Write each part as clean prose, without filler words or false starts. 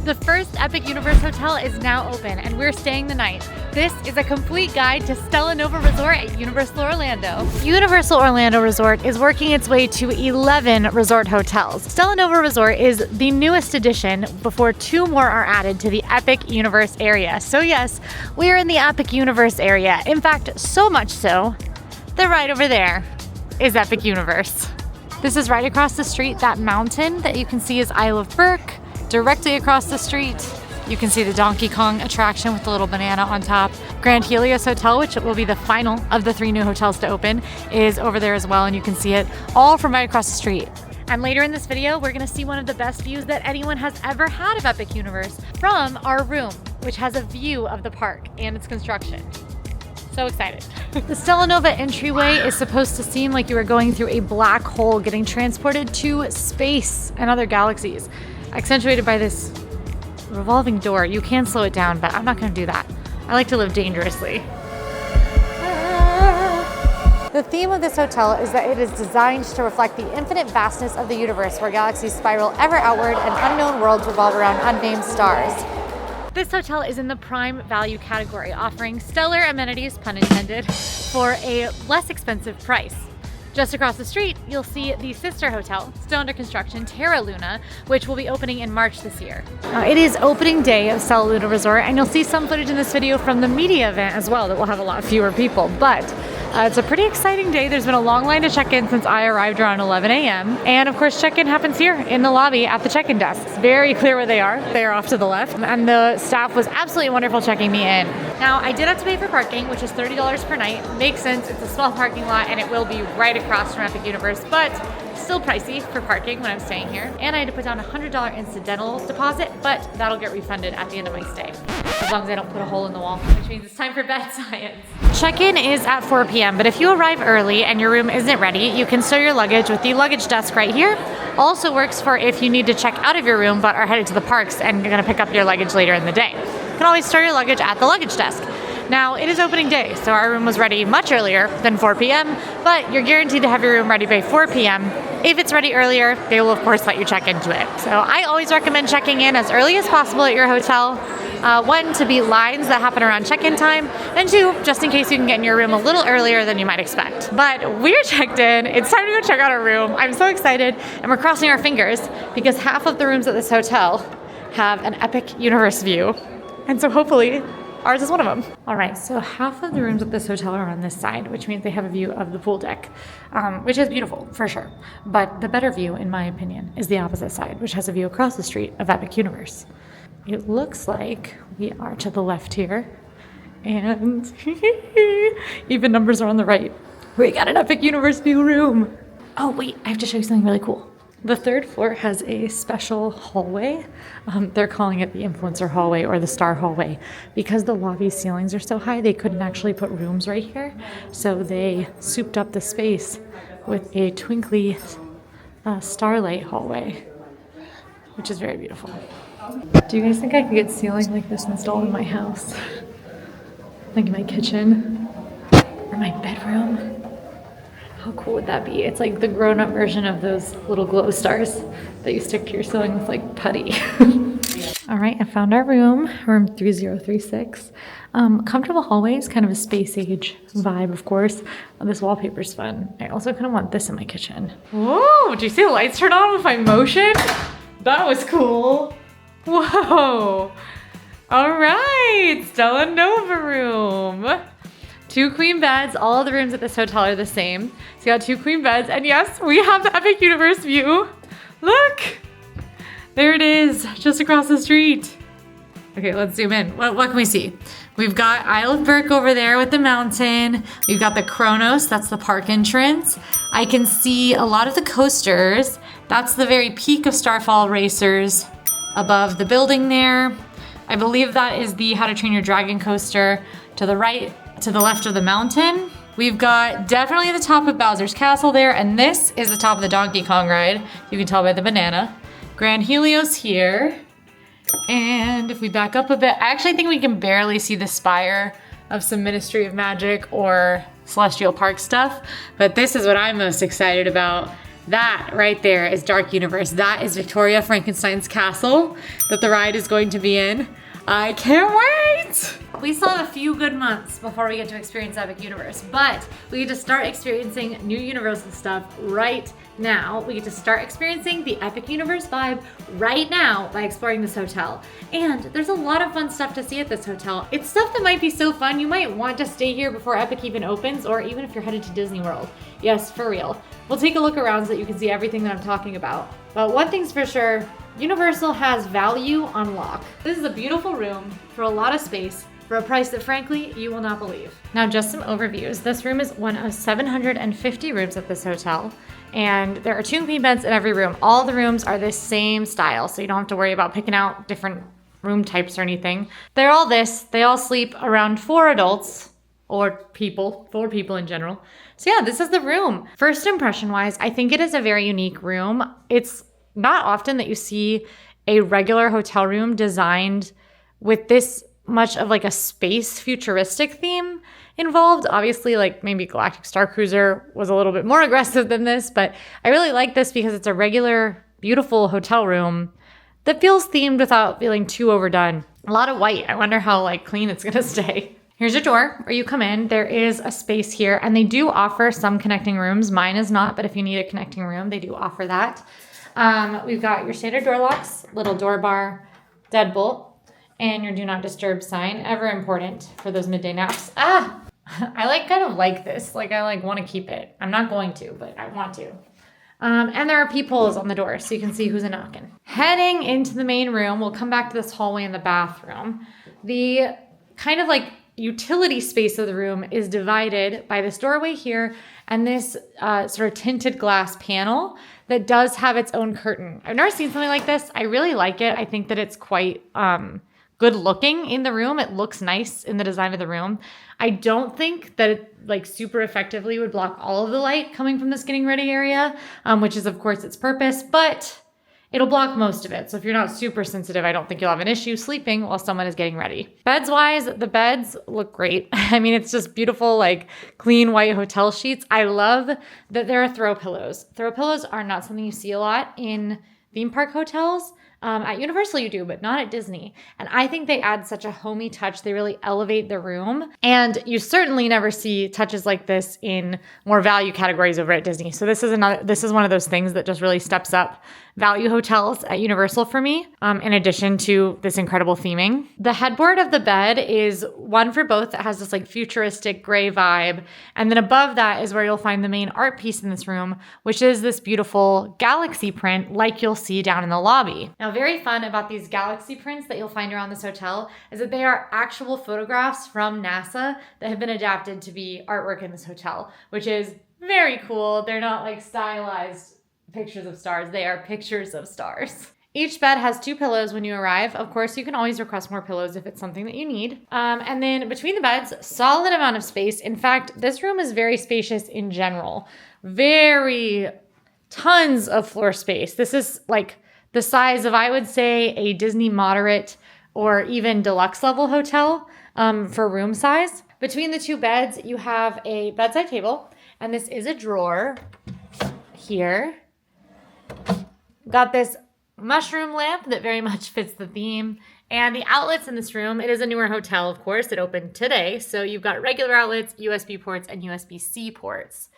The first Epic Universe hotel is now open and we're staying the night. This is a complete guide to Stella Nova Resort at Universal Orlando. Universal Orlando Resort is working its way to 11 resort hotels. Stella Nova Resort is the newest addition before 2 more are added to the Epic Universe area. So yes, we're in the Epic Universe area. In fact, so much so that right over there is Epic Universe. This is right across the street. That mountain that you can see is Isle of Berk. Directly across the street, you can see the Donkey Kong attraction with the little banana on top. Grand Helios Hotel, which will be the final of the 3 new hotels to open, is over there as well, and you can see it all from right across the street. And later in this video, we're gonna see one of the best views that anyone has ever had of Epic Universe from our room, which has a view of the park and its construction. So excited. The Stella Nova entryway is supposed to seem like you are going through a black hole getting transported to space and other galaxies, accentuated by this revolving door. You can slow it down, but I'm not gonna do that. I like to live dangerously. The theme of this hotel is that it is designed to reflect the infinite vastness of the universe, where galaxies spiral ever outward and unknown worlds revolve around unnamed stars. This hotel is in the prime value category, offering stellar amenities, pun intended, for a less expensive price. Just across the street, you'll see the sister hotel, still under construction, Terra Luna, which will be opening in March this year. It is opening day of Stella Nova Resort, and you'll see some footage in this video from the media event as well that will have a lot fewer people, but it's a pretty exciting day. There's been a long line to check in since I arrived around 11 a.m. And of course, check-in happens here in the lobby at the check-in desk. It's very clear where they are. They are off to the left, and the staff was absolutely wonderful checking me in. Now, I did have to pay for parking, which is $30 per night. Makes sense, it's a small parking lot, and it will be right across from Epic Universe, but still pricey for parking when I'm staying here. And I had to put down a $100 incidental deposit, but that'll get refunded at the end of my stay, as long as I don't put a hole in the wall, which means it's time for bed science. Check-in is at 4 p.m., but if you arrive early and your room isn't ready, you can store your luggage with the luggage desk right here. Also works for if you need to check out of your room but are headed to the parks and you're gonna pick up your luggage later in the day. You can always store your luggage at the luggage desk. Now, it is opening day, so our room was ready much earlier than 4 p.m., but you're guaranteed to have your room ready by 4 p.m. If it's ready earlier, they will of course let you check into it. So I always recommend checking in as early as possible at your hotel. 1, to beat lines that happen around check-in time, and 2, just in case you can get in your room a little earlier than you might expect. But we're checked in, it's time to go check out our room. I'm so excited, and we're crossing our fingers because half of the rooms at this hotel have an Epic Universe view, and so hopefully ours is one of them. All right, so half of the rooms at this hotel are on this side, which means they have a view of the pool deck, which is beautiful for sure. But the better view, in my opinion, is the opposite side, which has a view across the street of Epic Universe. It looks like we are to the left here, and even numbers are on the right. We got an Epic Universe view room. Oh wait, I have to show you something really cool. The 3rd floor has a special hallway. They're calling it the influencer hallway or the star hallway. Because the lobby ceilings are so high, they couldn't actually put rooms right here. So they souped up the space with a twinkly starlight hallway, which is very beautiful. Do you guys think I could get ceiling like this installed in my house? Like in my kitchen or my bedroom? How cool would that be? It's like the grown-up version of those little glow stars that you stick to your ceiling with like putty. All right, I found our room 3036. Comfortable hallways, kind of a space age vibe, of course. This wallpaper's fun. I also kind of want this in my kitchen. Whoa, did you see the lights turn on with my motion? That was cool. Whoa. All right, Stella Nova room. 2 queen beds. All of the rooms at this hotel are the same. So you got 2 queen beds. And yes, we have the Epic Universe view. Look, there it is, just across the street. Okay, let's zoom in. What can we see? We've got Isle of Berk over there with the mountain. We've got the Kronos, that's the park entrance. I can see a lot of the coasters. That's the very peak of Starfall Racers above the building there. I believe that is the How to Train Your Dragon coaster to the right, to the left of the mountain. We've got definitely the top of Bowser's Castle there, and this is the top of the Donkey Kong ride. You can tell by the banana. Grand Helios here. And if we back up a bit, I actually think we can barely see the spire of some Ministry of Magic or Celestial Park stuff, but this is what I'm most excited about. That right there is Dark Universe. That is Victoria Frankenstein's castle that the ride is going to be in. I can't wait! We still have a few good months before we get to experience Epic Universe, but we get to start experiencing new Universal stuff right now. We get to start experiencing the Epic Universe vibe right now by exploring this hotel. And there's a lot of fun stuff to see at this hotel. It's stuff that might be so fun, you might want to stay here before Epic even opens, or even if you're headed to Disney World. Yes, for real. We'll take a look around so that you can see everything that I'm talking about. But one thing's for sure, Universal has value on lock. This is a beautiful room for a lot of space for a price that frankly you will not believe. Now just some overviews. This room is one of 750 rooms at this hotel, and there are 2 queen beds in every room. All the rooms are the same style, so you don't have to worry about picking out different room types or anything. They're all this. They all sleep around 4 adults, or people, 4 people in general. So yeah, this is the room. First impression wise, I think it is a very unique room. It's not often that you see a regular hotel room designed with this much of like a space futuristic theme involved. Obviously, like maybe Galactic Star Cruiser was a little bit more aggressive than this, but I really like this because it's a regular, beautiful hotel room that feels themed without feeling too overdone. A lot of white. I wonder how like clean it's gonna stay. Here's your door where you come in. There is a space here, and they do offer some connecting rooms. Mine is not, but if you need a connecting room, they do offer that. We've got your standard door locks, little door bar, deadbolt, and your do not disturb sign. Ever important for those midday naps. I kind of like this. I want to keep it. I'm not going to, but I want to. And there are peepholes on the door so you can see who's a knocking. Heading into the main room, we'll come back to this hallway in the bathroom. The kind of like utility space of the room is divided by this doorway here and this sort of tinted glass panel that does have its own curtain. I've never seen something like this. I really like it. I think that it's quite good looking in the room. It looks nice in the design of the room. I don't think that it super effectively would block all of the light coming from this getting ready area, which is of course its purpose, but it'll block most of it. So if you're not super sensitive, I don't think you'll have an issue sleeping while someone is getting ready. Beds wise, the beds look great. I mean, it's just beautiful, clean white hotel sheets. I love that there are throw pillows. Throw pillows are not something you see a lot in theme park hotels. At Universal you do, but not at Disney. And I think they add such a homey touch. They really elevate the room. And you certainly never see touches like this in more value categories over at Disney. So this is one of those things that just really steps up value hotels at Universal for me, in addition to this incredible theming. The headboard of the bed is one for both that has this futuristic gray vibe. And then above that is where you'll find the main art piece in this room, which is this beautiful galaxy print like you'll see down in the lobby. Now, very fun about these galaxy prints that you'll find around this hotel is that they are actual photographs from NASA that have been adapted to be artwork in this hotel, which is very cool. They're not stylized pictures of stars. They are pictures of stars. Each bed has 2 pillows when you arrive. Of course, you can always request more pillows if it's something that you need. And then between the beds, solid amount of space. In fact, this room is very spacious in general. Tons of floor space. This is the size of, I would say, a Disney moderate or even deluxe level hotel for room size. Between the 2 beds, you have a bedside table, and this is a drawer here. Got this mushroom lamp that very much fits the theme. And the outlets in this room, it is a newer hotel, of course. It opened today. So you've got regular outlets, USB ports, and USB-C ports.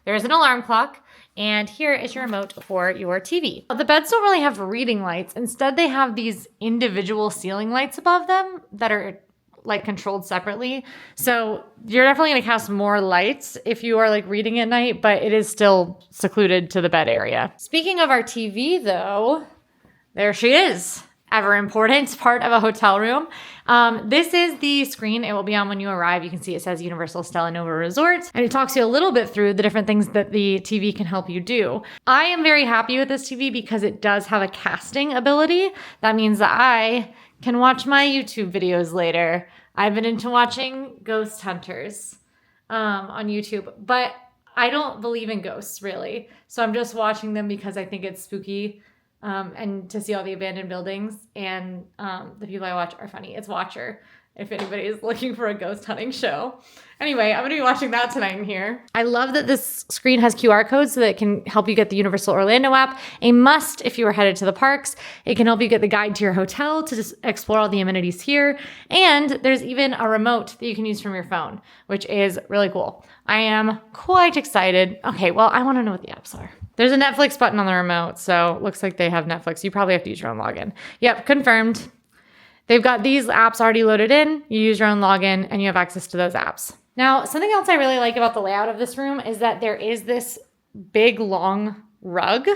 There's an alarm clock, and here is your remote for your TV. The beds don't really have reading lights. Instead, they have these individual ceiling lights above them that are controlled separately. So you're definitely going to cast more lights if you are reading at night, but it is still secluded to the bed area. Speaking of our TV though, there she is. Ever important part of a hotel room. This is the screen. It will be on when you arrive. You can see it says Universal Stella Nova Resort, and it talks you a little bit through the different things that the TV can help you do. I am very happy with this TV because it does have a casting ability. That means that I can watch my YouTube videos later. I've been into watching ghost hunters on YouTube, but I don't believe in ghosts really. So I'm just watching them because I think it's spooky and to see all the abandoned buildings. And the people I watch are funny. It's Watcher, if anybody is looking for a ghost hunting show. Anyway, I'm going to be watching that tonight in here. I love that this screen has QR codes so that it can help you get the Universal Orlando app. A must if you are headed to the parks. It can help you get the guide to your hotel to just explore all the amenities here. And there's even a remote that you can use from your phone, which is really cool. I am quite excited. Okay, well, I want to know what the apps are. There's a Netflix button on the remote, so it looks like they have Netflix. You probably have to use your own login. Yep, confirmed. They've got these apps already loaded in. You use your own login and you have access to those apps. Now, something else I really like about the layout of this room is that there is this big, long rug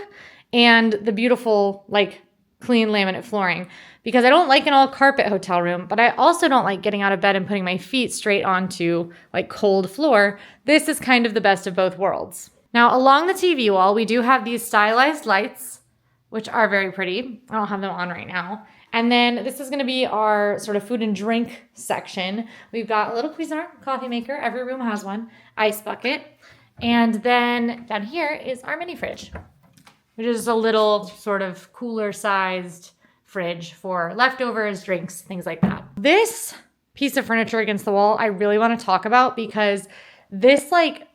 and the beautiful, like, clean laminate flooring, because I don't like an all carpet hotel room, but I also don't like getting out of bed and putting my feet straight onto like cold floor. This is kind of the best of both worlds. Now, along the TV wall, we do have these stylized lights, which are very pretty. I don't have them on right now. And then this is going to be our sort of food and drink section. We've got a little Cuisinart coffee maker. Every room has one. Ice bucket. And then down here is our mini fridge, which is a little sort of cooler sized fridge for leftovers, drinks, things like that. This piece of furniture against the wall, I really want to talk about, because this like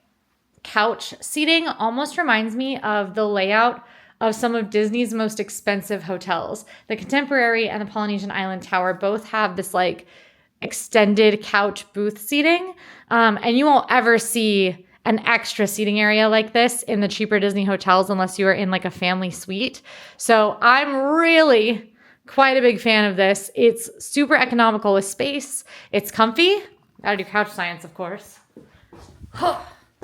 couch seating almost reminds me of the layout of some of Disney's most expensive hotels. The Contemporary and the Polynesian Island Tower both have this like extended couch booth seating. And you won't ever see an extra seating area like this in the cheaper Disney hotels unless you are in like a family suite. So I'm really quite a big fan of this. It's super economical with space. It's comfy. Gotta do couch science, of course.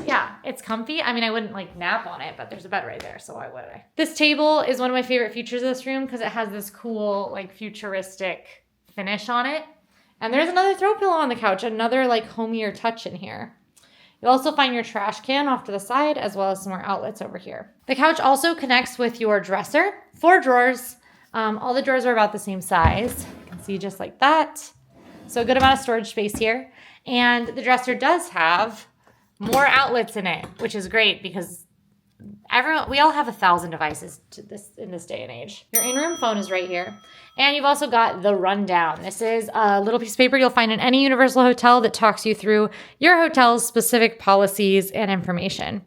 Yeah, it's comfy. I mean, I wouldn't like nap on it, but there's a bed right there, so why would I? This table is one of my favorite features of this room because it has this cool, like, futuristic finish on it. And there's another throw pillow on the couch, another like homier touch in here. You'll also find your trash can off to the side, as well as some more outlets over here. The couch also connects with your dresser. 4 drawers. All the drawers are about the same size. You can see just like that. So a good amount of storage space here. And the dresser does have more outlets in it, which is great because we all have 1,000 devices in this day and age. Your in-room phone is right here. And you've also got the rundown. This is a little piece of paper you'll find in any Universal hotel that talks you through your hotel's specific policies and information.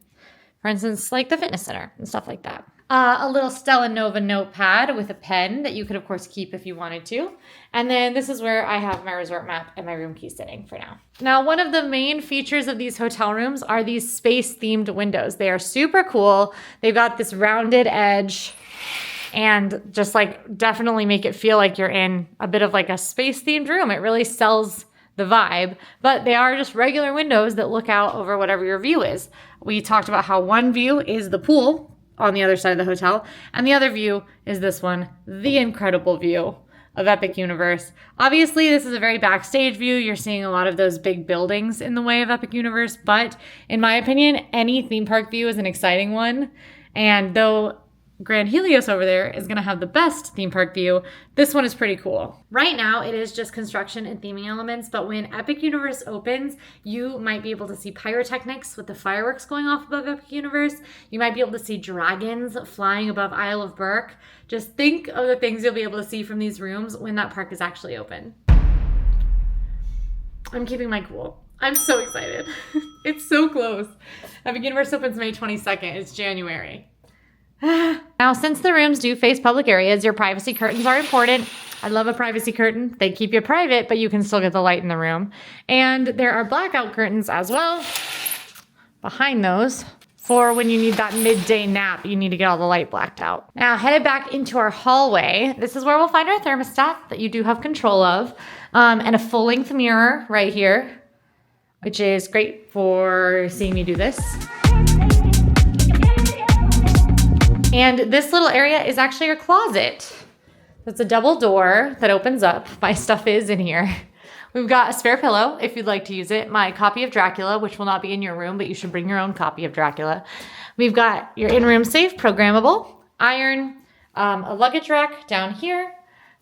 For instance, like the fitness center and stuff like that. A little Stella Nova notepad with a pen that you could, of course, keep if you wanted to. And then this is where I have my resort map and my room key sitting for now. Now, one of the main features of these hotel rooms are these space-themed windows. They are super cool. They've got this rounded edge and just like definitely make it feel like you're in a bit of like a space-themed room. It really sells the vibe, but they are just regular windows that look out over whatever your view is. We talked about how one view is the pool on the other side of the hotel, and the other view is this one, the incredible view of Epic Universe. Obviously, this is a very backstage view. You're seeing a lot of those big buildings in the way of Epic Universe, but in my opinion, any theme park view is an exciting one. And though Grand Helios over there is going to have the best theme park view, this one is pretty cool. Right now, it is just construction and theming elements, but when Epic Universe opens, you might be able to see pyrotechnics with the fireworks going off above Epic Universe. You might be able to see dragons flying above Isle of Berk. Just think of the things you'll be able to see from these rooms when that park is actually open. I'm keeping my cool. I'm so excited. It's so close. Epic Universe opens May 22nd. It's January. Now, since the rooms do face public areas, your privacy curtains are important. I love a privacy curtain. They keep you private, but you can still get the light in the room. And there are blackout curtains as well behind those for when you need that midday nap. You need to get all the light blacked out. Now, headed back into our hallway. This is where we'll find our thermostat that you do have control of, and a full-length mirror right here, which is great for seeing me do this. And this little area is actually your closet. It's a double door that opens up. My stuff is in here. We've got a spare pillow if you'd like to use it. My copy of Dracula, which will not be in your room, but you should bring your own copy of Dracula. We've got your in-room safe, programmable, iron, a luggage rack down here,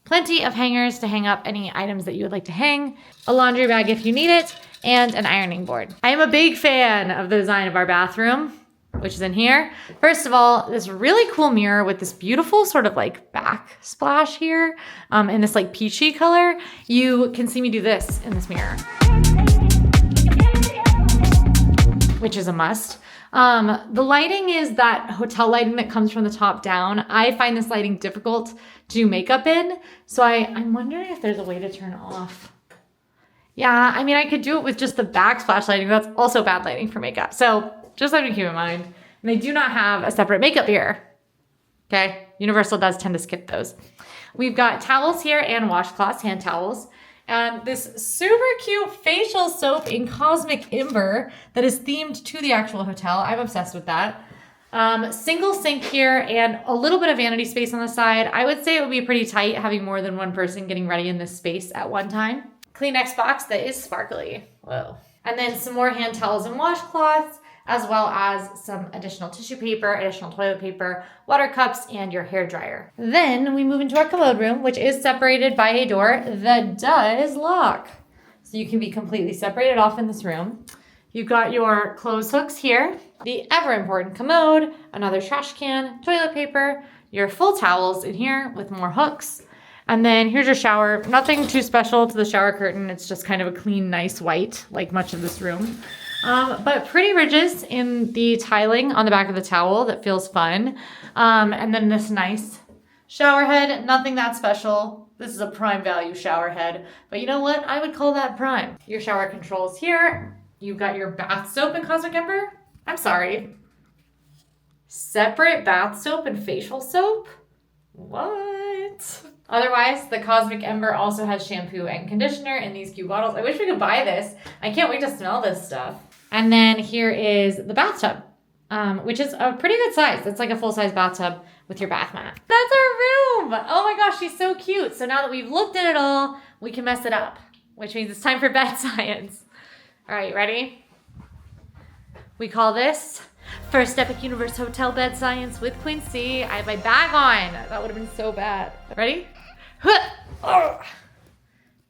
plenty of hangers to hang up any items that you would like to hang, a laundry bag if you need it, and an ironing board. I am a big fan of the design of our bathroom. which is in here. First of all, this really cool mirror with this beautiful sort of like backsplash here in this like peachy color. You can see me do this in this mirror, which is a must. The lighting is that hotel lighting that comes from the top down. I find this lighting difficult to do makeup in, so I'm wondering if there's a way to turn it off. Yeah, I mean, I could do it with just the backsplash lighting. That's also bad lighting for makeup. So just something to keep in mind. And they do not have a separate makeup mirror. Okay, Universal does tend to skip those. We've got towels here and washcloths, hand towels. And this super cute facial soap in Cosmic Ember that is themed to the actual hotel. I'm obsessed with that. Single sink here and a little bit of vanity space on the side. I would say it would be pretty tight having more than one person getting ready in this space at one time. Kleenex box that is sparkly. Whoa. And then some more hand towels and washcloths, as well as some additional tissue paper, additional toilet paper, water cups, and your hair dryer. Then we move into our commode room, which is separated by a door that does lock. So you can be completely separated off in this room. You've got your clothes hooks here, the ever important commode, another trash can, toilet paper, your full towels in here with more hooks. And then here's your shower. Nothing too special to the shower curtain. It's just kind of a clean, nice white, like much of this room. But pretty ridges in the tiling on the back of the towel that feels fun. And then this nice shower head, nothing that special. This is a prime value shower head, but you know what? I would call that prime. Your shower controls here. You've got your bath soap in Cosmic Ember. I'm sorry. Separate bath soap and facial soap? What? Otherwise, the Cosmic Ember also has shampoo and conditioner in these cute bottles. I wish we could buy this. I can't wait to smell this stuff. And then here is the bathtub, which is a pretty good size. It's like a full-size bathtub with your bath mat. That's our room. Oh my gosh, she's so cute. So now that we've looked at it all, we can mess it up, which means it's time for bed science. All right, ready? We call this First Epic Universe Hotel Bed Science with Quincy. I have my bag on. That would have been so bad. Ready? Oh.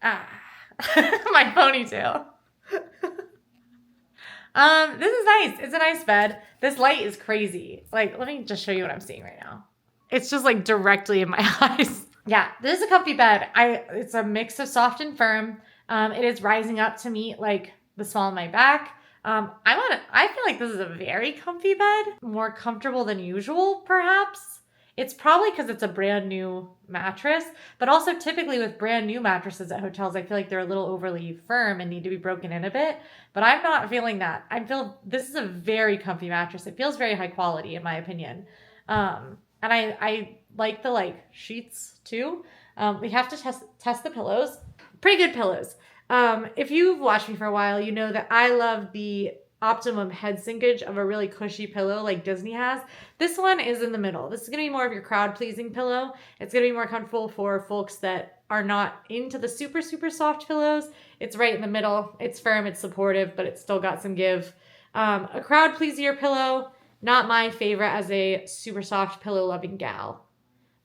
My ponytail. This is nice. It's a nice bed. This light is crazy. Like, let me just show you what I'm seeing right now. It's just like directly in my eyes. Yeah, this is a comfy bed. It's a mix of soft and firm. It is rising up to meet like the small of my back. I feel like this is a very comfy bed, more comfortable than usual, perhaps. It's probably because it's a brand new mattress, but also typically with brand new mattresses at hotels, I feel like they're a little overly firm and need to be broken in a bit, but I'm not feeling that. This is a very comfy mattress. It feels very high quality in my opinion. And I like the sheets too. We have to test the pillows. Pretty good pillows. If you've watched me for a while, you know that I love the optimum head sinkage of a really cushy pillow like Disney has. This one is in the middle. This is going to be more of your crowd-pleasing pillow. It's going to be more comfortable for folks that are not into the super, super soft pillows. It's right in the middle. It's firm, it's supportive, but it's still got some give. A crowd-pleasier pillow, not my favorite as a super soft pillow-loving gal.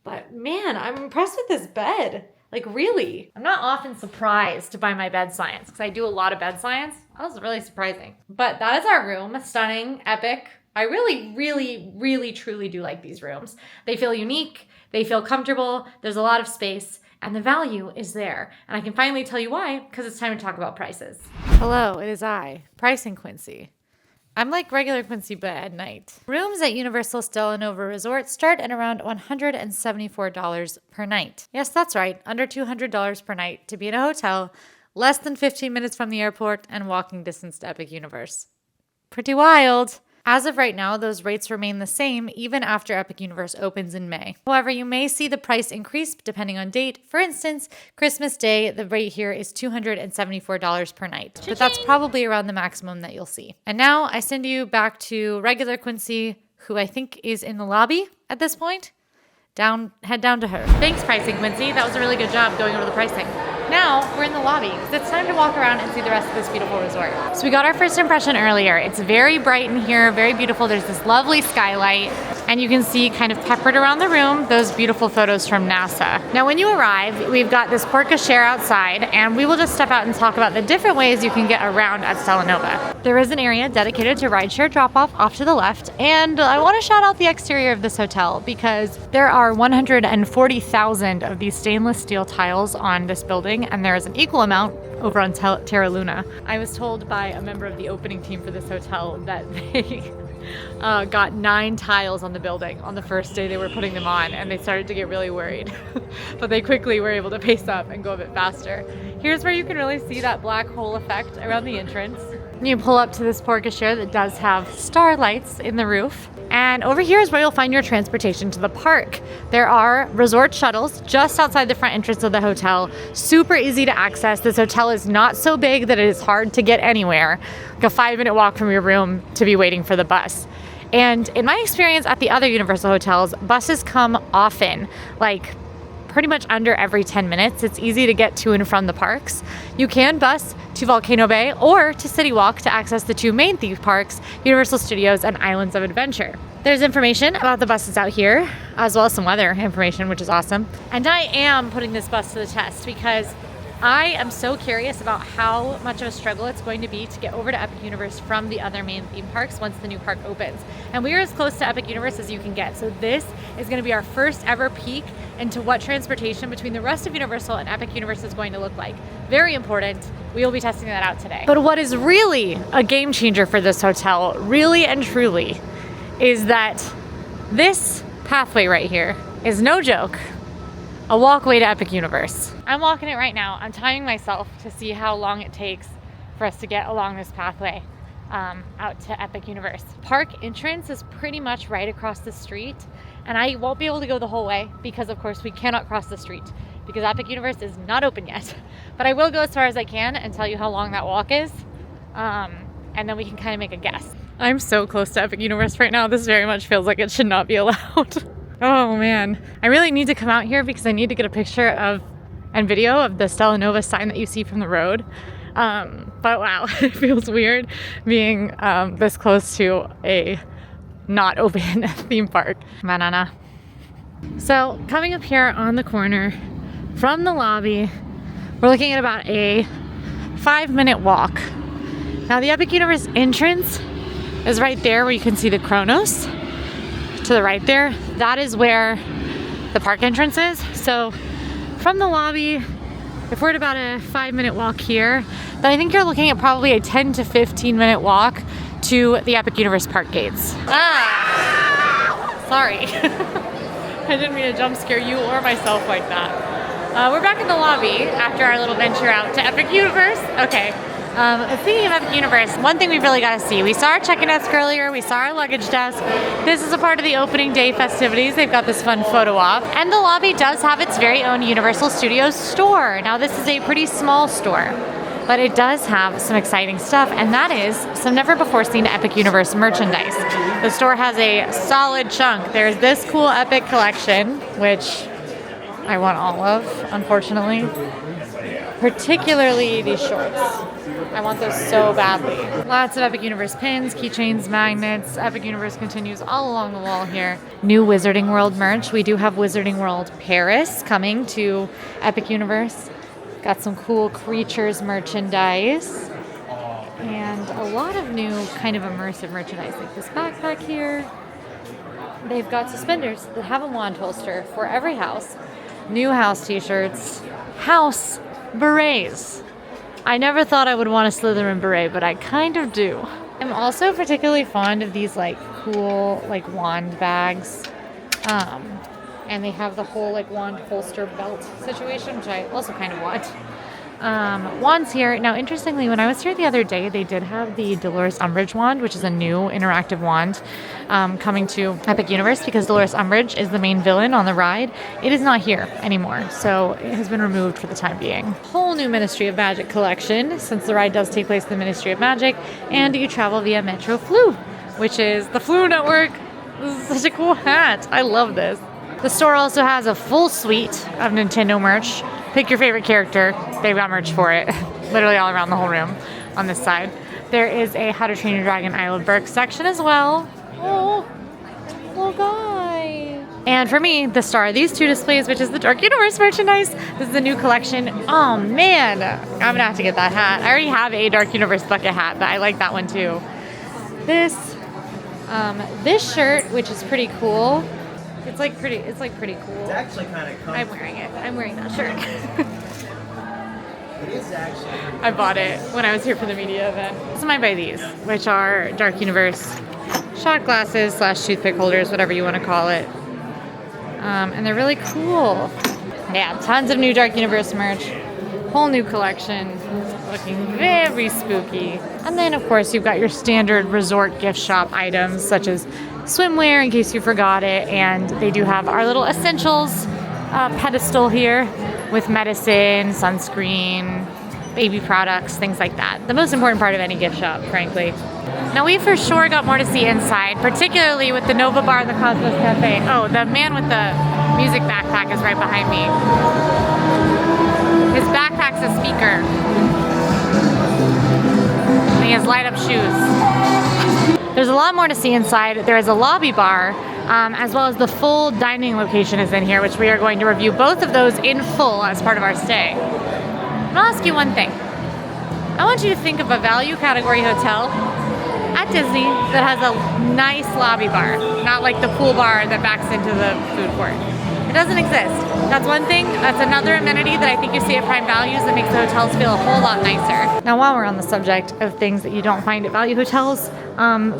But man, I'm impressed with this bed. Like, really. I'm not often surprised by my bed science because I do a lot of bed science. That was really surprising. But that is our room. Stunning, epic. I really, really, really, truly do like these rooms. They feel unique. They feel comfortable. There's a lot of space. And the value is there. And I can finally tell you why, because it's time to talk about prices. Hello, it is I, Pricing Quincy. I'm like regular Quincy, but at night. Rooms at Universal Stella Nova Resort start at around $174 per night. Yes, that's right, under $200 per night to be in a hotel, less than 15 minutes from the airport, and walking distance to Epic Universe. Pretty wild. As of right now, those rates remain the same even after Epic Universe opens in May. However, you may see the price increase depending on date. For instance, Christmas Day, the rate here is $274 per night. But that's probably around the maximum that you'll see. And now I send you back to regular Quincy, who I think is in the lobby at this point. Head down to her. Thanks, Pricing Quincy. That was a really good job going over the pricing. Now we're in the lobby because it's time to walk around and see the rest of this beautiful resort. So we got our first impression earlier. It's very bright in here, very beautiful. There's this lovely skylight. And you can see kind of peppered around the room those beautiful photos from NASA. Now when you arrive, we've got this porte-cochere outside, and we will just step out and talk about the different ways you can get around at Stella Nova. There is an area dedicated to rideshare drop-off off to the left, and I want to shout out the exterior of this hotel because there are 140,000 of these stainless steel tiles on this building, and there is an equal amount over on Terra Luna. I was told by a member of the opening team for this hotel that they got 9 tiles on the building on the first day they were putting them on, and they started to get really worried. But they quickly were able to pace up and go a bit faster. Here's where you can really see that black hole effect around the entrance. You pull up to this porte-cochere that does have starlights in the roof. And over here is where you'll find your transportation to the park. There are resort shuttles just outside the front entrance of the hotel. Super easy to access. This hotel is not so big that it is hard to get anywhere. Like a 5-minute walk from your room to be waiting for the bus. And in my experience at the other Universal hotels, buses come often, like pretty much under every 10 minutes. It's easy to get to and from the parks. You can bus to Volcano Bay or to City Walk to access the 2 main theme parks, Universal Studios and Islands of Adventure. There's information about the buses out here, as well as some weather information, which is awesome. And I am putting this bus to the test because I am so curious about how much of a struggle it's going to be to get over to Epic Universe from the other main theme parks once the new park opens. And we are as close to Epic Universe as you can get. So this is going to be our first ever peek into what transportation between the rest of Universal and Epic Universe is going to look like. Very important. We will be testing that out today. But what is really a game changer for this hotel, really and truly, is that this pathway right here is no joke. A walkway to Epic Universe. I'm walking it right now. I'm timing myself to see how long it takes for us to get along this pathway out to Epic Universe. Park entrance is pretty much right across the street, and I won't be able to go the whole way because of course we cannot cross the street because Epic Universe is not open yet. But I will go as far as I can and tell you how long that walk is, and then we can kind of make a guess. I'm so close to Epic Universe right now. This very much feels like it should not be allowed. Oh man, I really need to come out here because I need to get a picture of and video of the Stella Nova sign that you see from the road. But wow, it feels weird being this close to a not open theme park. Banana. So coming up here on the corner from the lobby, we're looking at about a 5-minute walk. Now the Epic Universe entrance is right there where you can see the Kronos. To the right there, that is where the park entrance is. So from the lobby, if we're at about a 5-minute walk here, then I think you're looking at probably a 10 to 15-minute walk to the Epic Universe park gates. Sorry. I didn't mean to jump scare you or myself like that. We're back in the lobby after our little venture out to Epic Universe. Okay. Speaking of Epic Universe, one thing we've really got to see. We saw our check-in desk earlier, we saw our luggage desk. This is a part of the opening day festivities. They've got this fun photo op. And the lobby does have its very own Universal Studios store. Now this is a pretty small store, but it does have some exciting stuff, and that is some never before seen Epic Universe merchandise. The store has a solid chunk. There's this cool Epic collection, which I want all of, unfortunately. Particularly these shorts. I want those so badly. Lots of Epic Universe pins, keychains, magnets. Epic Universe continues all along the wall here. New Wizarding World merch. We do have Wizarding World Paris coming to Epic Universe. Got some cool creatures merchandise. And a lot of new kind of immersive merchandise, like this backpack here. They've got suspenders that have a wand holster for every house. New house t-shirts. House berets. I never thought I would want a Slytherin beret, but I kind of do. I'm also particularly fond of these like cool like wand bags. And they have the whole like wand holster belt situation, which I also kind of want. Wands here. Now, interestingly, when I was here the other day, they did have the Dolores Umbridge wand, which is a new interactive wand coming to Epic Universe because Dolores Umbridge is the main villain on the ride. It is not here anymore, so it has been removed for the time being. Whole new Ministry of Magic collection, since the ride does take place in the Ministry of Magic, and you travel via Metro Flu, which is the Flu Network. This is such a cool hat. I love this. The store also has a full suite of Nintendo merch. Pick your favorite character. They've got merch for it. Literally all around the whole room on this side. There is a How to Train Your Dragon Isle of Berk section as well. Oh, little guy. And for me, the star of these two displays, which is the Dark Universe merchandise. This is a new collection. Oh man, I'm gonna have to get that hat. I already have a Dark Universe bucket hat, but I like that one too. This shirt, which is pretty cool. It's like pretty cool. It's actually kind of comfy. I'm wearing it. I'm wearing that shirt. It is actually. I bought it when I was here for the media event. So I might buy these, which are Dark Universe shot glasses / toothpick holders, whatever you want to call it. And they're really cool. Yeah, tons of new Dark Universe merch. Whole new collection. Looking very spooky. And then, of course, you've got your standard resort gift shop items, such as swimwear, in case you forgot it. And they do have our little essentials pedestal here with medicine, sunscreen, baby products, things like that. The most important part of any gift shop, frankly. Now, we for sure got more to see inside, particularly with the Nova Bar and the Cosmos Cafe. Oh, the man with the music backpack is right behind me. His backpack's a speaker. And he has light-up shoes. There's a lot more to see inside. There is a lobby bar, as well as the full dining location is in here, which we are going to review both of those in full as part of our stay. And I'll ask you one thing. I want you to think of a value category hotel at Disney that has a nice lobby bar, not like the pool bar that backs into the food court. It doesn't exist. That's one thing. That's another amenity that I think you see at Prime Values that makes the hotels feel a whole lot nicer. Now, while we're on the subject of things that you don't find at value hotels,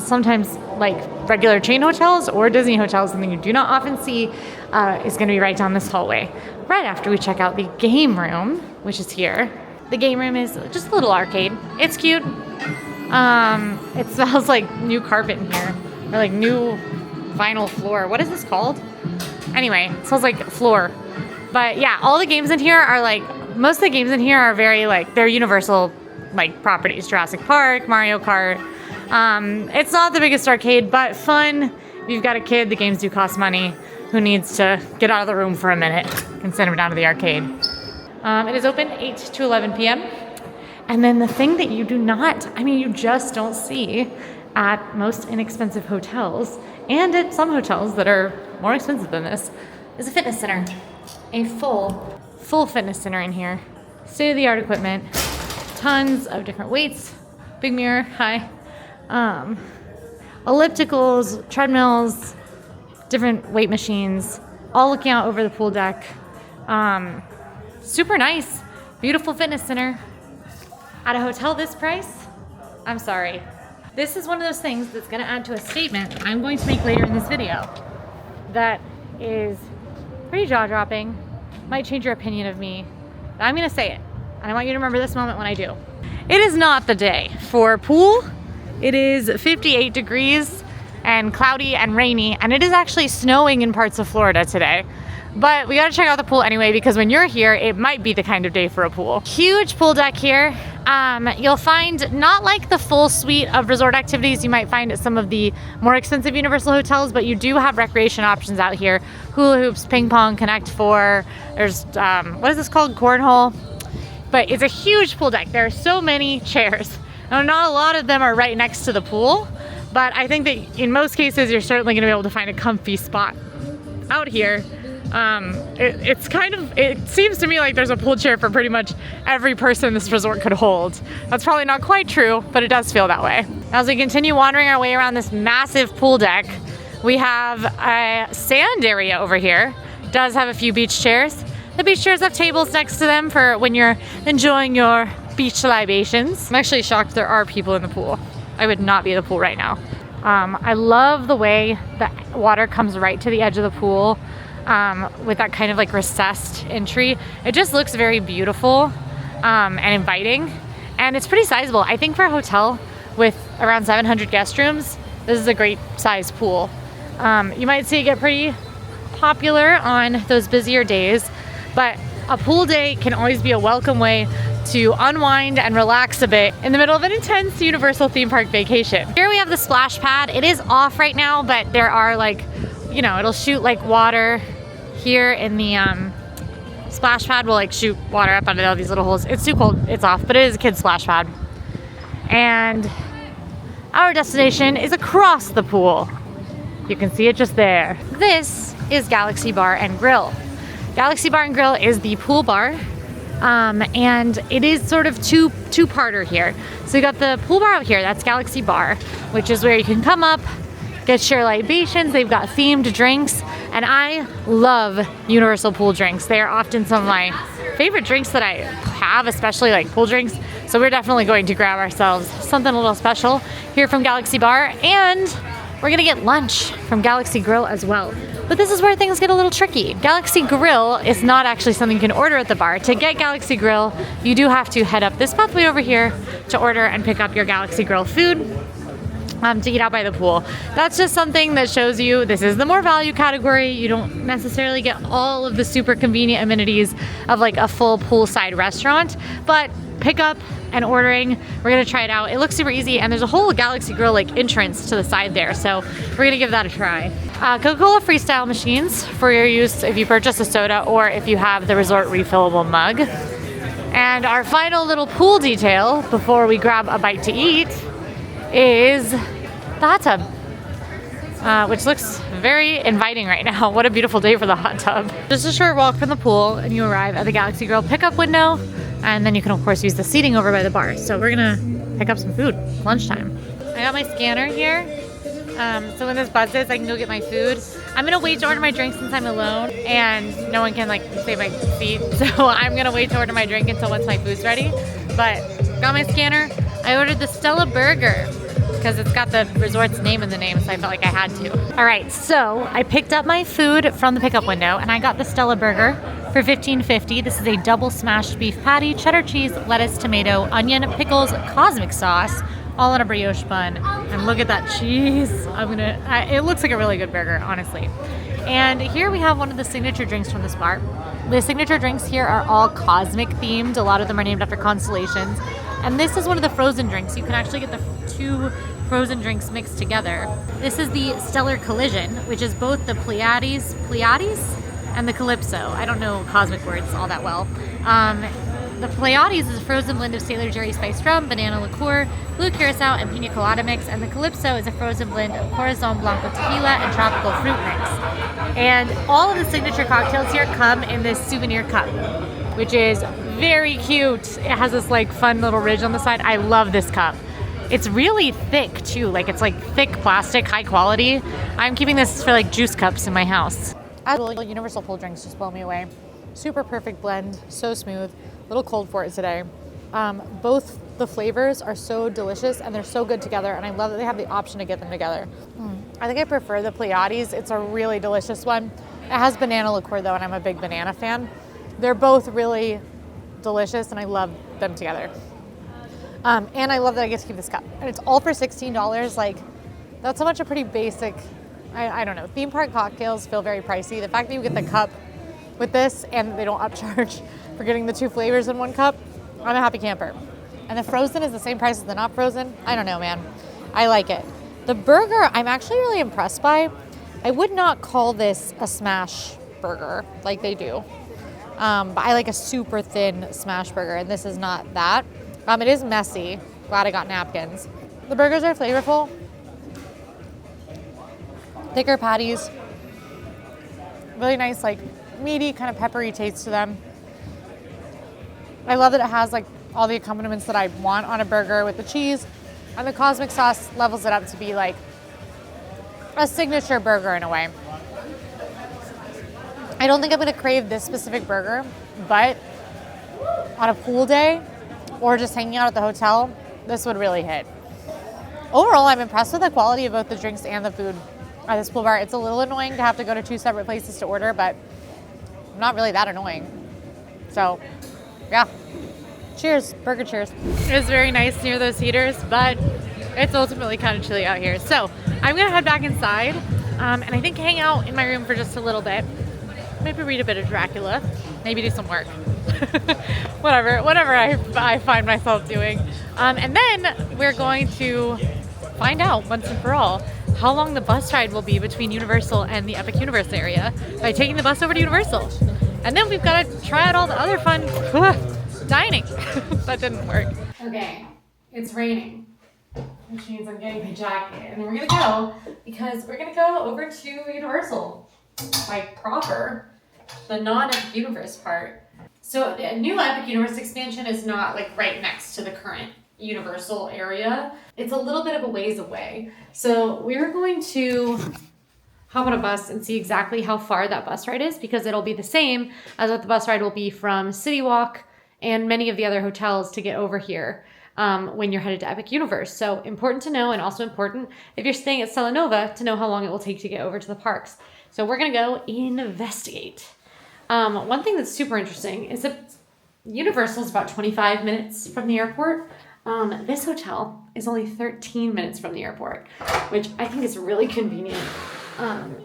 sometimes like regular chain hotels or Disney hotels, something you do not often see is going to be right down this hallway. Right after we check out the game room, which is here. The game room is just a little arcade. It's cute. It smells like new carpet in here, or like new vinyl floor. What is this called? Anyway, it smells like floor. But yeah, all the games in here are like, most of the games in here are very like, they're universal like properties. Jurassic Park, Mario Kart. It's not the biggest arcade, but fun. If you've got a kid, the games do cost money. Who needs to get out of the room for a minute and send them down to the arcade? It is open 8 to 11 p.m. And then the thing that you do not, you just don't see at most inexpensive hotels and at some hotels that are more expensive than this is a fitness center. A full fitness center in here. State-of-the-art equipment. Tons of different weights. Big mirror, hi. Ellipticals, treadmills, different weight machines, all looking out over the pool deck. Super nice, beautiful fitness center. At a hotel this price, I'm sorry. This is one of those things that's gonna add to a statement I'm going to make later in this video that is pretty jaw-dropping, might change your opinion of me. I'm gonna say it, and I want you to remember this moment when I do. It is not the day for a pool. It is 58 degrees and cloudy and rainy, and it is actually snowing in parts of Florida today. But we gotta check out the pool anyway, because when you're here, it might be the kind of day for a pool. Huge pool deck here. You'll find not like the full suite of resort activities you might find at some of the more expensive Universal hotels, but you do have recreation options out here. Hula hoops, ping pong, Connect Four. There's, what is this called? Cornhole. But it's a huge pool deck. There are so many chairs. Now, not a lot of them are right next to the pool, but I think that in most cases, you're certainly gonna be able to find a comfy spot out here. It seems to me like there's a pool chair for pretty much every person this resort could hold. That's probably not quite true, but it does feel that way. As we continue wandering our way around this massive pool deck, we have a sand area over here. It does have a few beach chairs. The beach chairs have tables next to them for when you're enjoying your beach libations. I'm actually shocked there are people in the pool. I would not be in the pool right now. I love the way the water comes right to the edge of the pool. With that kind of like recessed entry. It just looks very beautiful and inviting, and it's pretty sizable. I think for a hotel with around 700 guest rooms, this is a great size pool. You might see it get pretty popular on those busier days, but a pool day can always be a welcome way to unwind and relax a bit in the middle of an intense Universal theme park vacation. Here we have the splash pad. It is off right now, but there are like, it'll shoot like water here in the splash pad will like shoot water up out of all these little holes. It's too cold, it's off, but it is a kid's splash pad. And our destination is across the pool. You can see it just there. This is Galaxy Bar and Grill. Galaxy Bar and Grill is the pool bar, and it is sort of two-parter here. So you got the pool bar out here, that's Galaxy Bar, which is where you can come up, get share libations. They've got themed drinks, and I love Universal pool drinks. They are often some of my favorite drinks that I have, especially like pool drinks. So we're definitely going to grab ourselves something a little special here from Galaxy Bar, and we're gonna get lunch from Galaxy Grill as well. But this is where things get a little tricky. Galaxy Grill is not actually something you can order at the bar. To get Galaxy Grill, you do have to head up this pathway over here to order and pick up your Galaxy Grill food to eat out by the pool. That's just something that shows you this is the more value category. You don't necessarily get all of the super convenient amenities of like a full poolside restaurant, but pick up and ordering, we're gonna try it out. It looks super easy, and there's a whole Galaxy Grill like entrance to the side there, so we're gonna give that a try. Coca-Cola Freestyle machines for your use if you purchase a soda or if you have the resort refillable mug. And our final little pool detail before we grab a bite to eat is the hot tub, which looks very inviting right now. What a beautiful day for the hot tub. Just a short walk from the pool and you arrive at the Galaxy Grill pickup window, and then you can of course use the seating over by the bar. So we're gonna pick up some food, lunchtime. I got my scanner here. So when this buzzes, I can go get my food. I'm gonna wait to order my drink since I'm alone and no one can like save my seat. So I'm gonna wait to order my drink until once my food's ready. But got my scanner. I ordered the Stella burger because it's got the resort's name in the name, so I felt like I had to. All right, so I picked up my food from the pickup window and I got the Stella burger for $15.50. This is a double smashed beef patty, cheddar cheese, lettuce, tomato, onion, pickles, cosmic sauce, all on a brioche bun. And look at that cheese. It looks like a really good burger, honestly. And here we have one of the signature drinks from this bar. The signature drinks here are all cosmic themed. A lot of them are named after constellations. And this is one of the frozen drinks. You can actually get the two frozen drinks mixed together. This is the Stellar Collision, which is both the Pleiades and the Calypso. I don't know cosmic words all that well. The Pleiades is a frozen blend of Sailor Jerry spiced rum, banana liqueur, blue curacao, and pina colada mix, and the Calypso is a frozen blend of Corazon Blanco tequila and tropical fruit mix. And all of the signature cocktails here come in this souvenir cup, which is very cute. It has this like fun little ridge on the side. I love this cup. It's really thick too, like it's like thick plastic, high quality. I'm keeping this for like juice cups in my house. Universal pool drinks just blow me away. Super perfect blend, so smooth. A little cold for it today. Both the flavors are so delicious and they're so good together, and I love that they have the option to get them together. I think I prefer the Pleiades. It's a really delicious one. It has banana liqueur though, and I'm a big banana fan. They're both really delicious and I love them together. And I love that I get to keep this cup. And it's all for $16. Like, that's so much a pretty basic, I don't know. Theme park cocktails feel very pricey. The fact that you get the cup with this and they don't upcharge for getting the two flavors in one cup, I'm a happy camper. And the frozen is the same price as the not frozen. I don't know, man. I like it. The burger, I'm actually really impressed by. I would not call this a smash burger like they do. But I like a super thin smash burger, and this is not that. It is messy. Glad I got napkins. The burgers are flavorful. Thicker patties. Really nice, like meaty, kind of peppery taste to them. I love that it has like all the accompaniments that I want on a burger with the cheese, and the cosmic sauce levels it up to be like a signature burger in a way. I don't think I'm gonna crave this specific burger, but on a pool day or just hanging out at the hotel, this would really hit. Overall, I'm impressed with the quality of both the drinks and the food at this pool bar. It's a little annoying to have to go to two separate places to order, but not really that annoying. So, yeah. Cheers, burger cheers. It was very nice near those heaters, but it's ultimately kind of chilly out here. So, I'm gonna head back inside, and I think hang out in my room for just a little bit. Maybe read a bit of Dracula, maybe do some work. whatever I find myself doing. And then we're going to find out once and for all how long the bus ride will be between Universal and the Epic Universe area by taking the bus over to Universal. And then we've got to try out all the other fun dining. That didn't work. Okay, it's raining. which means I'm getting my jacket, and we're gonna go because we're gonna go over to Universal, like proper, the non-Epic Universe part. So the new Epic Universe expansion is not like right next to the current Universal area. It's a little bit of a ways away. So we're going to hop on a bus and see exactly how far that bus ride is, because it'll be the same as what the bus ride will be from City Walk and many of the other hotels to get over here when you're headed to Epic Universe. So important to know, and also important if you're staying at Stella Nova to know how long it will take to get over to the parks. So we're gonna go investigate. One thing that's super interesting is that Universal is about 25 minutes from the airport. This hotel is only 13 minutes from the airport, which I think is really convenient.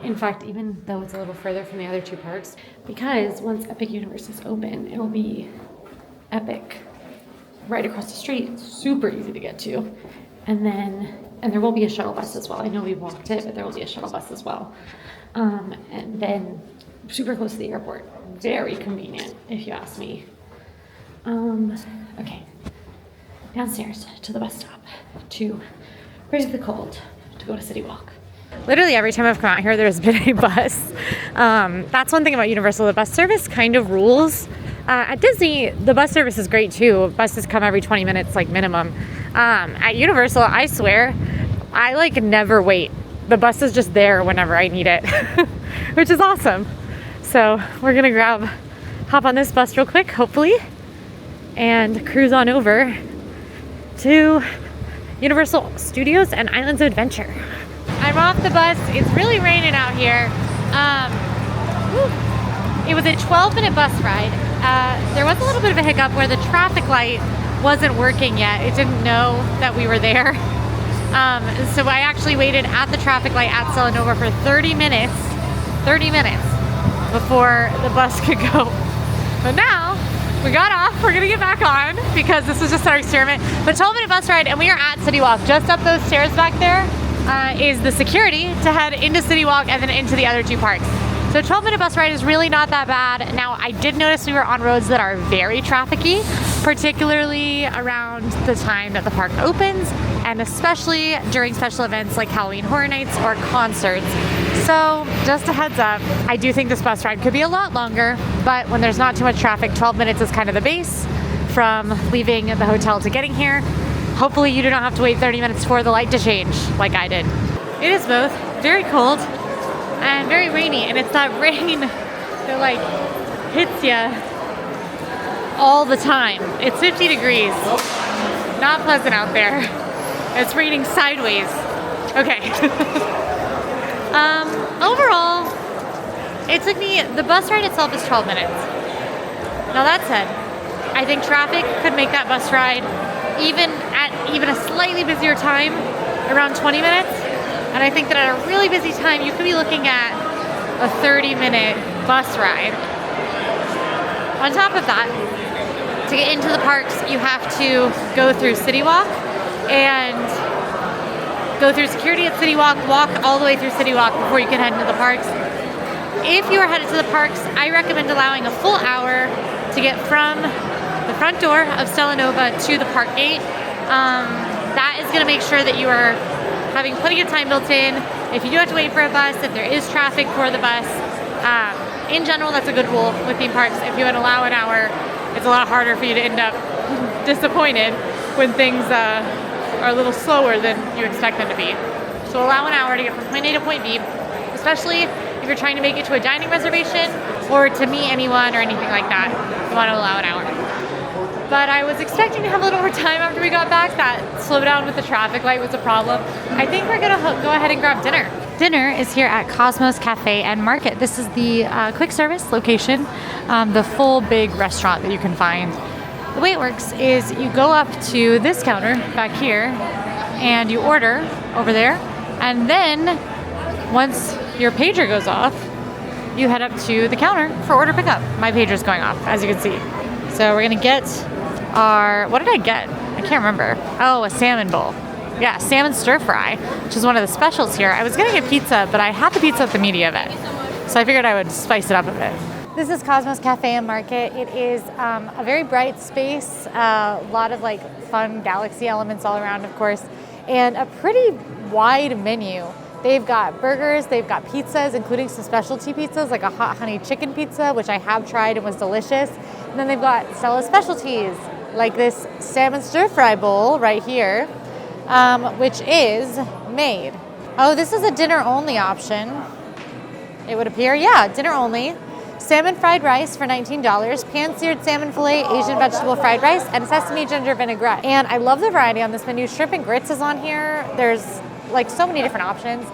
In fact, even though it's a little further from the other two parks, because once Epic Universe is open, it'll be Epic right across the street. It's super easy to get to. And there will be a shuttle bus as well. I know we walked it, but there will be a shuttle bus as well. And then super close to the airport. Very convenient, if you ask me. Okay. Downstairs to the bus stop to brave the cold to go to City Walk. Literally every time I've come out here, there's been a bus. That's one thing about Universal. The bus service kind of rules. At Disney, the bus service is great too. Buses come every 20 minutes, like minimum. At Universal, I swear, I like never wait. The bus is just there whenever I need it, which is awesome. So we're gonna hop on this bus real quick, hopefully, and cruise on over to Universal Studios and Islands of Adventure. I'm off the bus. It's really raining out here. It was a 12-minute bus ride. There was a little bit of a hiccup where the traffic light wasn't working yet. It didn't know that we were there. So I actually waited at the traffic light at Stella Nova for 30 minutes before the bus could go. But now we got off. We're gonna get back on because this was just our experiment. But 12-minute bus ride, and we are at City Walk. Just up those stairs back there is the security to head into City Walk and then into the other two parks. So 12-minute bus ride is really not that bad. Now, I did notice we were on roads that are very trafficy, particularly around the time that the park opens, and especially during special events like Halloween Horror Nights or concerts. So just a heads up, I do think this bus ride could be a lot longer, but when there's not too much traffic, 12 minutes is kind of the base from leaving the hotel to getting here. Hopefully you do not have to wait 30 minutes for the light to change like I did. It is both very cold and very rainy, and it's that rain that like hits you all the time. It's 50 degrees. Not pleasant out there. It's raining sideways. Okay. Overall, it took me, the bus ride itself is 12 minutes. Now that said, I think traffic could make that bus ride even at a slightly busier time, around 20 minutes. And I think that at a really busy time, you could be looking at a 30-minute bus ride. On top of that, to get into the parks, you have to go through City Walk and go through security at City Walk, walk all the way through City Walk before you can head into the parks. If you are headed to the parks, I recommend allowing a full hour to get from the front door of Stella Nova to the park gate. That is going to make sure that you are having plenty of time built in. If you do have to wait for a bus, if there is traffic for the bus, in general, that's a good rule with theme parks. If you would allow an hour, it's a lot harder for you to end up disappointed when things are a little slower than you expect them to be. So allow an hour to get from point A to point B, especially if you're trying to make it to a dining reservation or to meet anyone or anything like that. You want to allow an hour. But I was expecting to have a little more time after we got back. That slowdown with the traffic light was a problem. I think we're gonna go ahead and grab dinner. Dinner is here at Cosmos Cafe and Market. This is the quick service location, the full big restaurant that you can find. The way it works is you go up to this counter back here and you order over there, and then once your pager goes off, you head up to the counter for order pickup. My pager's going off, as you can see. So we're gonna get our, what did I get? I can't remember. Oh, a salmon bowl. Yeah, salmon stir fry, which is one of the specials here. I was gonna get pizza, but I had the pizza at the media event, so I figured I would spice it up a bit. This is Cosmos Cafe and Market. It is a very bright space, a lot of like fun galaxy elements all around, of course. and a pretty wide menu. They've got burgers, they've got pizzas, including some specialty pizzas like a hot honey chicken pizza, which I have tried and was delicious. And then they've got Stella specialties, like this salmon stir-fry bowl right here, which is made. Oh, this is a dinner-only option. It would appear, yeah, dinner only. Salmon fried rice for $19, pan-seared salmon fillet, Asian vegetable fried rice, and sesame ginger vinaigrette. And I love the variety on this menu. Shrimp and grits is on here. There's like so many different options.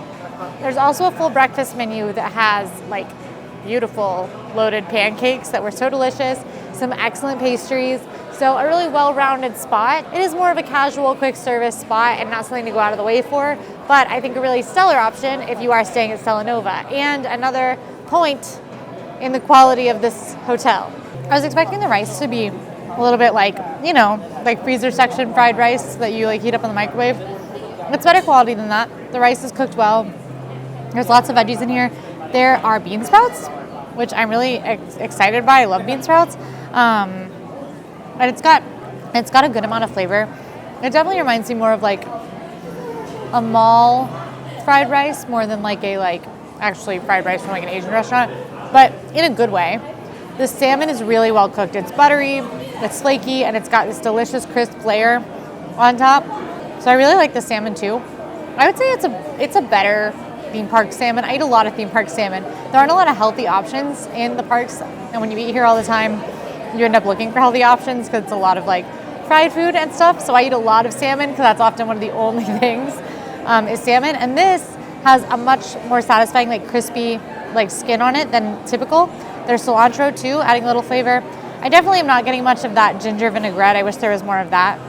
There's also a full breakfast menu that has like beautiful loaded pancakes that were so delicious, some excellent pastries. So a really well-rounded spot. It is more of a casual quick service spot and not something to go out of the way for, but I think a really stellar option if you are staying at Stella Nova. And another point in the quality of this hotel. I was expecting the rice to be a little bit like, like freezer section fried rice that you like heat up in the microwave. It's better quality than that. The rice is cooked well. There's lots of veggies in here. There are bean sprouts, which I'm really excited by. I love bean sprouts. And it's got a good amount of flavor. It definitely reminds me more of like a mall fried rice more than like actually fried rice from like an Asian restaurant, but in a good way. The salmon is really well cooked. It's buttery, it's flaky, and it's got this delicious crisp layer on top. So I really like the salmon too. I would say it's a better theme park salmon. I eat a lot of theme park salmon. There aren't a lot of healthy options in the parks, and when you eat here all the time, you end up looking for healthy options because it's a lot of like fried food and stuff. So I eat a lot of salmon because that's often one of the only things is salmon. And this has a much more satisfying like crispy like skin on it than typical. There's cilantro too, adding a little flavor. I definitely am not getting much of that ginger vinaigrette. I wish there was more of that.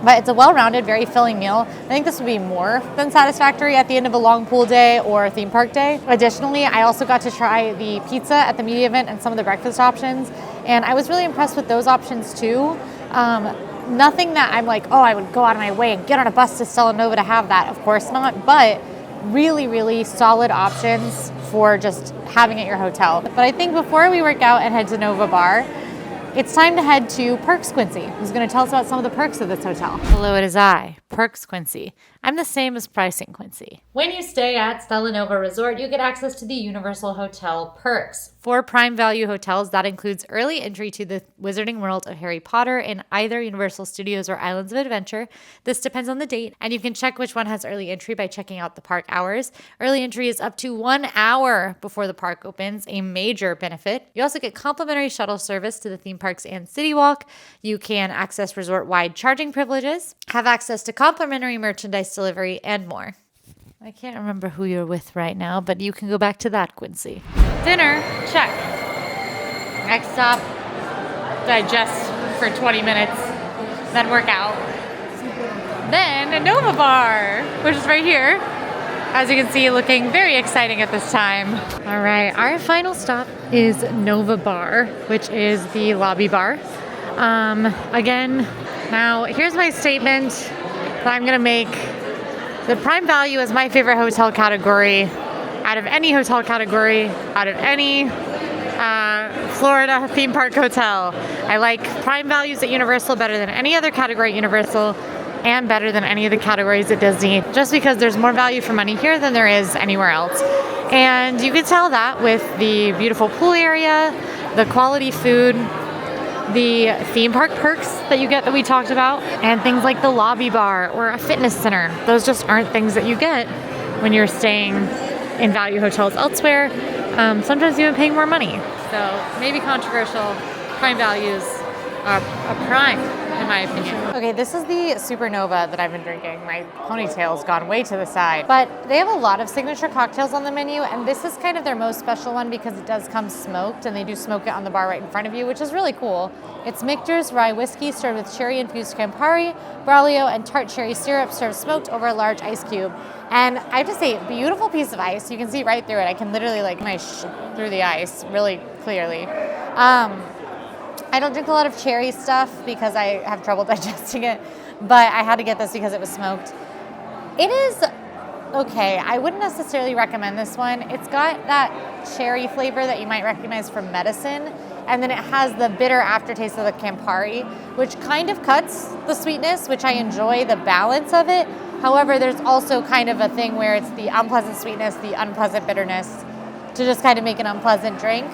But it's a well-rounded, very filling meal. I think this would be more than satisfactory at the end of a long pool day or a theme park day. Additionally, I also got to try the pizza at the media event and some of the breakfast options. And I was really impressed with those options too. Nothing that I'm like, oh, I would go out of my way and get on a bus to Stella Nova to have that. Of course not. But really, really solid options for just having at your hotel. But I think before we work out and head to Nova Bar, it's time to head to Perks Quincy, who's going to tell us about some of the perks of this hotel. Hello, it is I, Perks Quincy. I'm the same as Pricing Quincy. When you stay at Stella Nova Resort, you get access to the Universal Hotel Perks. For prime value hotels, that includes early entry to the Wizarding World of Harry Potter in either Universal Studios or Islands of Adventure. This depends on the date, and you can check which one has early entry by checking out the park hours. Early entry is up to 1 hour before the park opens, a major benefit. You also get complimentary shuttle service to the theme parks and City Walk. You can access resort-wide charging privileges, have access to complimentary merchandise delivery, and more. I can't remember who you're with right now, but you can go back to that, Quincy. Dinner, check. Next stop, digest for 20 minutes, then work out. Then a Nova Bar, which is right here. As you can see, looking very exciting at this time. All right, our final stop is Nova Bar, which is the lobby bar. Again, now here's my statement that I'm gonna make. The prime value is my favorite hotel category out of any hotel category, out of any Florida theme park hotel. I like prime values at Universal better than any other category at Universal and better than any of the categories at Disney, just because there's more value for money here than there is anywhere else. And you can tell that with the beautiful pool area, the quality food, the theme park perks that you get that we talked about, and things like the lobby bar or a fitness center. Those just aren't things that you get when you're staying in value hotels elsewhere, sometimes even paying more money. So maybe controversial, prime values are a prime, in my opinion. Okay, this is the Supernova that I've been drinking. My ponytail's gone way to the side. But they have a lot of signature cocktails on the menu, and this is kind of their most special one because it does come smoked, and they do smoke it on the bar right in front of you, which is really cool. It's Michter's rye whiskey served with cherry-infused Campari, Braulio, and tart cherry syrup served smoked over a large ice cube. And I have to say, beautiful piece of ice. You can see right through it. I can literally like through the ice really clearly. I don't drink a lot of cherry stuff because I have trouble digesting it, but I had to get this because it was smoked. It is okay. I wouldn't necessarily recommend this one. It's got that cherry flavor that you might recognize from Medicine, and then it has the bitter aftertaste of the Campari, which kind of cuts the sweetness, which I enjoy the balance of it. However, there's also kind of a thing where it's the unpleasant sweetness, the unpleasant bitterness, to just kind of make an unpleasant drink.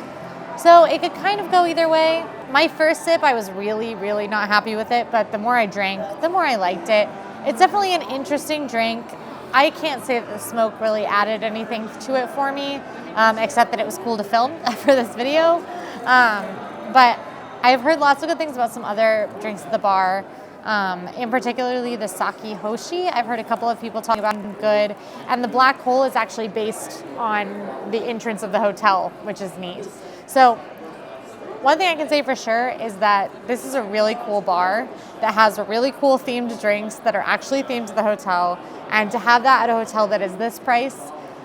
So it could kind of go either way. My first sip, I was really, really not happy with it, but the more I drank, the more I liked it. It's definitely an interesting drink. I can't say that the smoke really added anything to it for me, except that it was cool to film for this video. But I've heard lots of good things about some other drinks at the bar, in particularly the Sake Hoshi. I've heard a couple of people talk about it good. And the black hole is actually based on the entrance of the hotel, which is neat. So one thing I can say for sure is that this is a really cool bar that has really cool themed drinks that are actually themed to the hotel. And to have that at a hotel that is this price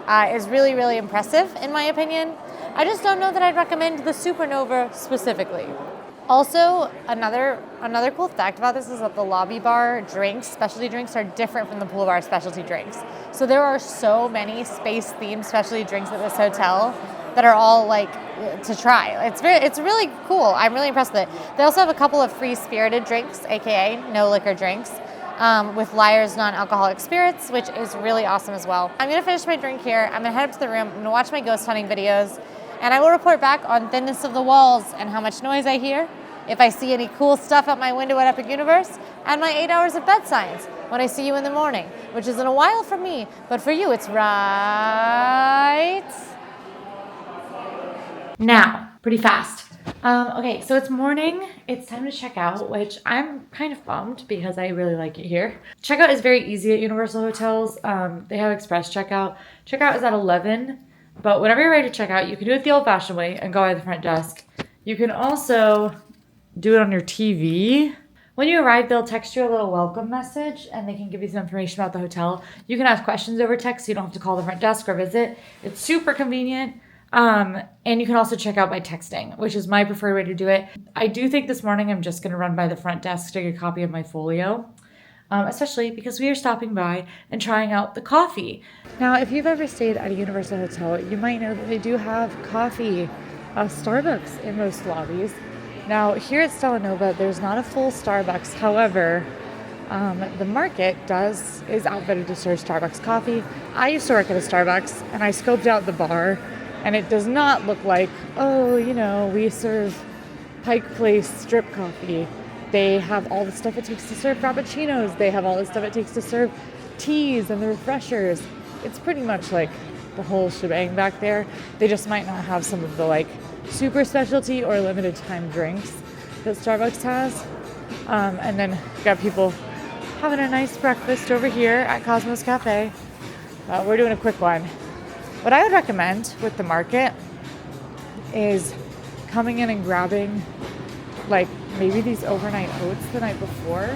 is really, really impressive, in my opinion. I just don't know that I'd recommend the Supernova specifically. Also, another cool fact about this is that the lobby bar drinks, specialty drinks, are different from the pool bar specialty drinks. So there are so many space-themed specialty drinks at this hotel that are all like to try. It's really cool. I'm really impressed with it. They also have a couple of free spirited drinks, aka no liquor drinks, with Liars non-alcoholic spirits, which is really awesome as well. I'm gonna finish my drink here. I'm gonna head up to the room. I'm gonna watch my ghost hunting videos, and I will report back on thinness of the walls and how much noise I hear, if I see any cool stuff out my window at Epic Universe, and my 8 hours of bed signs when I see you in the morning, which isn't a while for me, but for you it's right now. Pretty fast. Okay, so it's morning. It's time to check out, which I'm kind of bummed because I really like it here. Checkout is very easy at Universal hotels. They have express checkout. Checkout is at 11, but whenever you're ready to check out, you can do it the old-fashioned way and go by the front desk. You can also do it on your TV. When you arrive, they'll text you a little welcome message and they can give you some information about the hotel. You can ask questions over text, so you don't have to call the front desk or visit. It's super convenient. And you can also check out by texting, which is my preferred way to do it. I do think this morning I'm just going to run by the front desk to get a copy of my folio, especially because we are stopping by and trying out the coffee. Now, if you've ever stayed at a Universal hotel, you might know that they do have coffee, Starbucks in most lobbies. Now, here at Stella Nova, there's not a full Starbucks. However, the market is outfitted to serve Starbucks coffee. I used to work at a Starbucks, and I scoped out the bar. And it does not look like, we serve Pike Place strip coffee. They have all the stuff it takes to serve frappuccinos. They have all the stuff it takes to serve teas and the refreshers. It's pretty much like the whole shebang back there. They just might not have some of the super specialty or limited time drinks that Starbucks has. And then got people having a nice breakfast over here at Cosmos Cafe. We're doing a quick one. What I would recommend with the market is coming in and grabbing maybe these overnight oats the night before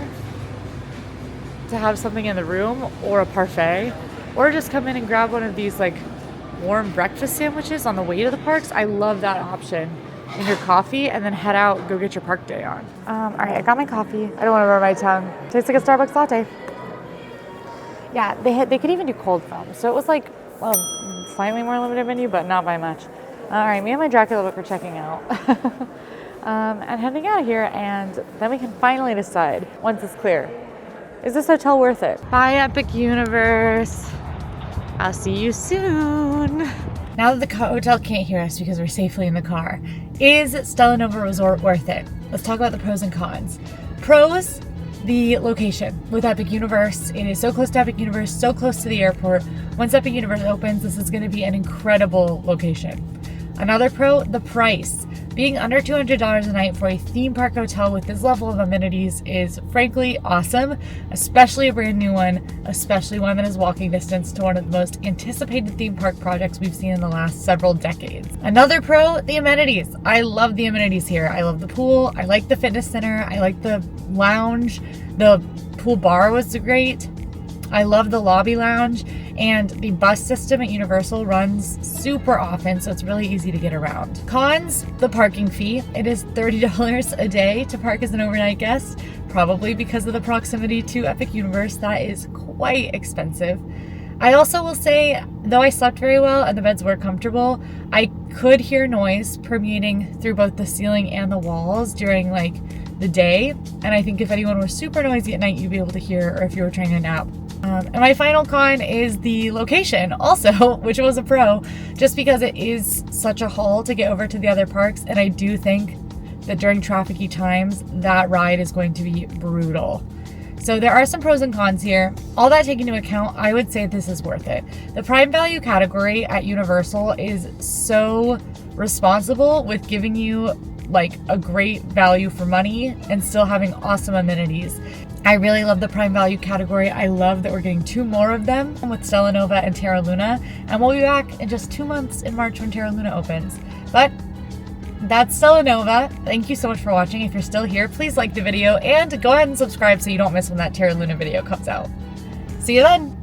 to have something in the room, or a parfait, or just come in and grab one of these warm breakfast sandwiches on the way to the parks. I love that option in your coffee, and then head out, go get your park day on. All right, I got my coffee. I don't want to burn my tongue. Tastes like a Starbucks latte. Yeah, they could even do cold foam. So it was slightly more limited menu, but not by much. All right, me and my Dracula book are checking out and heading out of here, and then we can finally decide, once it's clear, is this hotel worth it? Bye, Epic Universe. I'll see you soon. Now that the hotel can't hear us because we're safely in the car, is Stella Nova Resort worth it? Let's talk about the pros and cons. Pros: the location with Epic Universe. It is so close to Epic Universe, so close to the airport. Once Epic Universe opens, this is going to be an incredible location. Another pro: the price. Being under $200 a night for a theme park hotel with this level of amenities is frankly awesome, especially a brand new one, especially one that is walking distance to one of the most anticipated theme park projects we've seen in the last several decades. Another pro: the amenities. I love the amenities here. I love the pool. I like the fitness center. I like the lounge. The pool bar was great. I love the lobby lounge, and the bus system at Universal runs super often, so it's really easy to get around. Cons: the parking fee. It is $30 a day to park as an overnight guest, probably because of the proximity to Epic Universe. That is quite expensive. I also will say, though I slept very well and the beds were comfortable, I could hear noise permeating through both the ceiling and the walls during like the day. And I think if anyone was super noisy at night, you'd be able to hear, or if you were trying to nap. And my final con is the location also, which was a pro, just because it is such a haul to get over to the other parks. And I do think that during trafficy times, that ride is going to be brutal. So there are some pros and cons here. All that taken into account, I would say this is worth it. The prime value category at Universal is so responsible with giving you like a great value for money and still having awesome amenities. I really love the prime value category. I love that we're getting 2 more of them with Stella Nova and Terra Luna, and we'll be back in just 2 months in March when Terra Luna opens. But that's Stella Nova. Thank you so much for watching. If you're still here, please like the video and go ahead and subscribe so you don't miss when that Terra Luna video comes out. See you then.